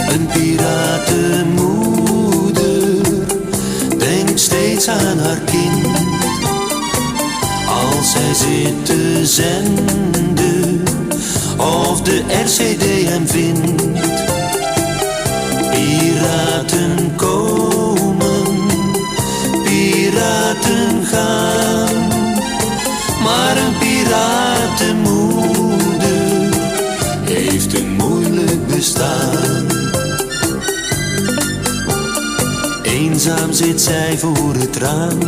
Een piratenmoeder denkt steeds aan haar kind als zij zit te zenden of de RCD hem vindt. Piraten komen, piraten gaan, maar een piratenmoeder heeft een moeilijk bestaan. Eenzaam zit zij voor het raam,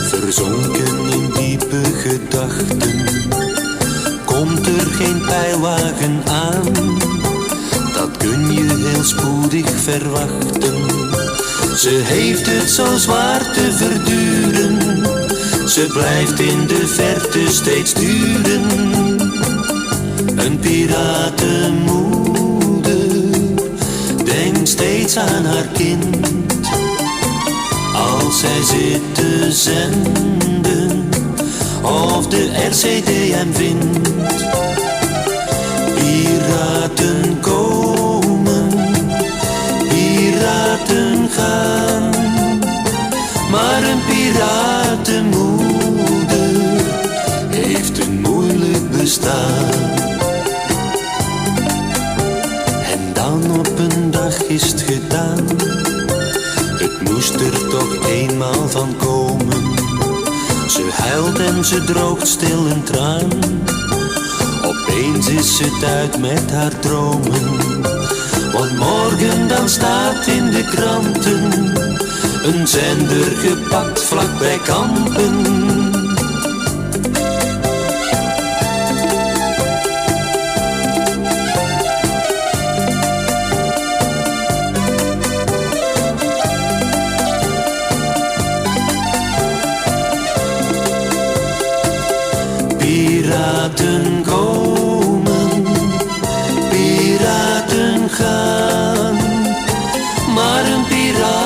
verzonken in diepe gedachten. Komt er geen pijlwagen aan, dat kun je heel spoedig verwachten. Ze heeft het zo zwaar te verduren, ze blijft in de verte steeds duren. Een piratenmoeder denkt steeds aan haar kind als zij zit te zenden of de RCD hem vindt. Piraten komen, piraten gaan, maar een piratenmoeder heeft een moeilijk bestaan. En dan op een dag is het gedaan, het moest er toch eenmaal van komen. Ze huilt en ze droogt stil een traan, opeens is het uit met haar dromen. Want morgen dan staat in de kranten een zender gepakt vlak bij Kampen. Piraten komen, piraten gaan, maar een piraat